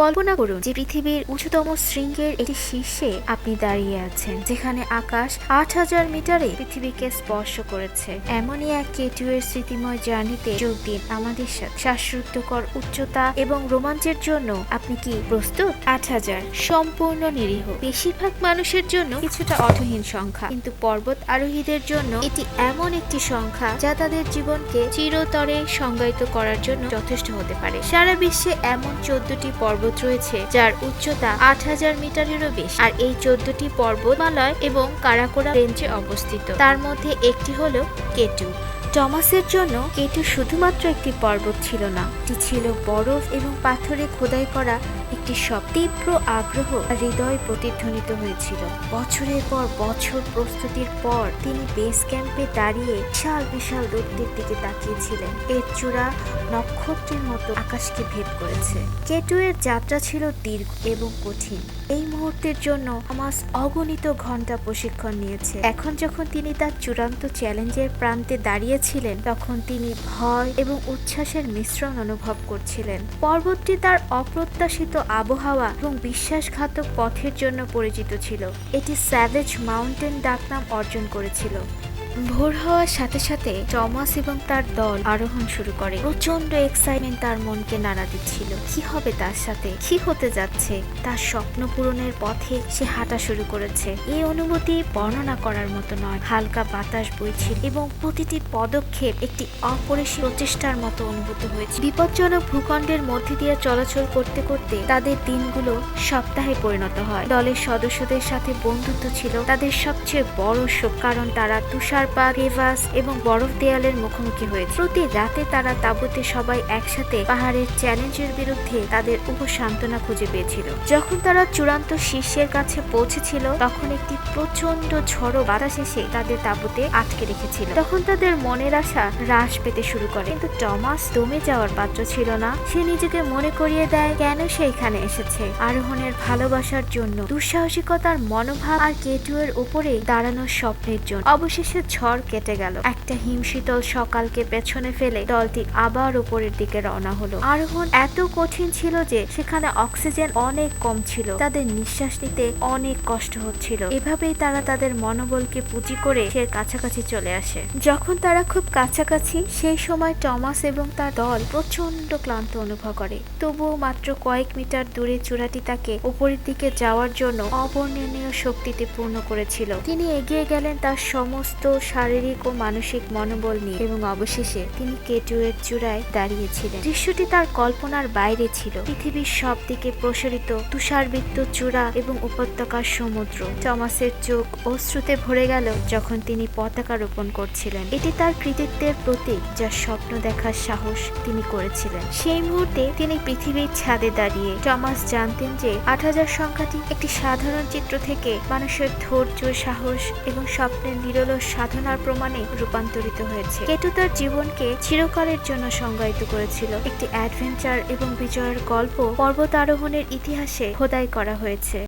কল্পনা করুন যে পৃথিবীর উচ্চতম শৃঙ্গের একটি শীর্ষে আপনি দাঁড়িয়ে আছেন, যেখানে আকাশ ৮,০০০ মিটারে পৃথিবীকে স্পর্শ করেছে। এমনই এক K2 এর স্মৃতিময় জার্নিতে যোগ দিন আমাদের সাথে। শ্বাসরুদ্ধকর উচ্চতা এবং রোমাঞ্চের জন্য আপনি কি প্রস্তুত? ৮,০০০ সম্পূর্ণ নিরীহ, বেশিরভাগ মানুষের জন্য কিছুটা অর্থহীন সংখ্যা, কিন্তু পর্বত আরোহীদের জন্য এটি এমন একটি সংখ্যা যা তাদের জীবনকে চিরতরে সংজ্ঞায়িত করার জন্য যথেষ্ট হতে পারে। সারা বিশ্বে এমন 14টি পর্বত রয়েছে যার উচ্চতা ৮,০০০ মিটারেরও বেশি, আর এই 14টি পর্বতমালায় এবং কারাকোরাম রেঞ্জে অবস্থিত। তার মধ্যে একটি হলো K2। টমাসের জন্য K2 শুধুমাত্র একটি পর্বত ছিল না, এটি ছিল বরফ এবং পাথরে খোদাই করা একটি তীব্র আগ্রহ হৃদয় প্রতিধ্বনিত হয়েছিল। বছরের পর বছর প্রস্তুতির পর তিনি বেস ক্যাম্পে দাঁড়িয়ে বিশাল বিশাল দূরত্বের দিকে তাকিয়েছিলেন। এর চূড়া নক্ষত্রের মতো আকাশকে ভেদ করেছে। K2 এর যাত্রা ছিল দীর্ঘ এবং কঠিন। এই মুহূর্তের জন্য টমাস অগণিত ঘন্টা প্রশিক্ষণ নিয়েছে। এখন যখন তিনি তার চূড়ান্ত চ্যালেঞ্জের প্রান্তে দাঁড়িয়েছিলেন, তখন তিনি ভয় এবং উচ্ছ্বাসের মিশ্রণ অনুভব করছিলেন। পর্বতটি তার অপ্রত্যাশিত আবহাওয়া এবং বিশ্বাসঘাতক পথের জন্য পরিচিত ছিল। এটি স্যাভেজ মাউন্টেন ডাকনাম অর্জন করেছিল। ভোর হওয়ার সাথে সাথে টমাস এবং তার দল আরোহণ শুরু করে। প্রচন্ড এক্সাইটমেন্ট তার মনকে নাড়া দিচ্ছিল। কি হবে তার সাথে, কি হতে যাচ্ছে? তার স্বপ্ন পূরণের পথে সে হাঁটা শুরু করেছে। এই অনুভূতি বর্ণনা করার মতো নয়। হালকা বাতাস বইছিল এবং প্রতিটি পদক্ষেপ একটি অপরিসীম প্রচেষ্টার মতো অনুভূত হয়েছে। বিপজ্জনক ভূখণ্ডের মধ্যে দিয়ে চলাচল করতে করতে তাদের দিনগুলো সপ্তাহে পরিণত হয়। দলের সদস্যদের সাথে বন্ধুত্ব ছিল তাদের সবচেয়ে বড় সুখ, কারণ তারা তুষারপাত, ক্রেভাস এবং বরফ দেয়ালের মুখোমুখি হয়েছে। প্রতি রাতে তারা তাঁবুতে সবাই একসাথে পাহাড়ের চ্যালেঞ্জের বিরুদ্ধে তাদের উপসান্ত্বনা খুঁজে পেয়েছিল। যখন তারা চূড়ান্ত শীর্ষের কাছে পৌঁছেছিল, তখন একটি প্রচন্ড ঝড়ো বাতাস এসে তাদের তাঁবুতে আটকে রেখেছিল। তখন তাদের মনের আশা হ্রাস পেতে শুরু করে, কিন্তু টমাস দমে যাওয়ার পাত্র ছিল না। সে নিজেকে মনে করিয়ে দেয় কেন সে এখানে এসেছে। আরোহণের ভালোবাসার জন্য, দুঃসাহসিকতার মনোভাব আর K2 এর উপরে দাঁড়ানোর স্বপ্নের জন্য। অবশেষে ঝড় কেটে গেল। একটা হিমশীতল সকালকে পেছনে ফেলে দলটি আবার উপরের দিকে রওনা হলো। আরোহণ এত কঠিন ছিল যে সেখানে অক্সিজেন অনেক কম ছিল। তাদের নিঃশ্বাস নিতে অনেক কষ্ট হচ্ছিল। এভাবেই তারা তাদের মনোবলকে পুঁজি করে সে কাছাকাছি চলে আসে। যখন তারা খুব কাছাকাছি, সেই সময় টমাস এবং তার দল প্রচন্ড ক্লান্ত অনুভব করে। তবুও মাত্র কয়েক মিটার দূরে চূড়াটি তাকে উপরের দিকে যাওয়ার জন্য অবর্ণনীয় শক্তিতে পূর্ণ করেছিল। তিনি এগিয়ে গেলেন তার সমস্ত শারীরিক ও মানসিক মনোবল নিয়ে, এবং অবশেষে তিনি K2 এর চূড়ায় দাঁড়িয়েছিলেন। দৃশ্যটি তার কল্পনার বাইরে ছিল। পৃথিবীর সব দিকে প্রসারিত তুষারবৃত্ত চূড়া এবং উপত্যকার সমুদ্র। টমাসের চোখ অশ্রুতে ভরে গেল যখন তিনি পতাকা রোপণ করছিলেন। এটি তার কৃতিত্বের প্রতীক, যার স্বপ্ন দেখার সাহস তিনি করেছিলেন। সেই মুহূর্তে তিনি পৃথিবীর ছাদে দাঁড়িয়ে। টমাস জানতেন যে ৮,০০০ সংখ্যাটি একটি সাধারণ চিত্র থেকে মানুষের ধৈর্য, সাহস এবং স্বপ্নের নিরলস সাধনার প্রমাণে রূপান্তরিত হয়েছে। K2 তার জীবনকে চিরকালের জন্য সংজ্ঞায়িত করেছিল। একটি অ্যাডভেঞ্চার এবং বিজয়ের গল্প পর্বত আরোহণের ইতিহাসে খোদাই করা হয়েছে।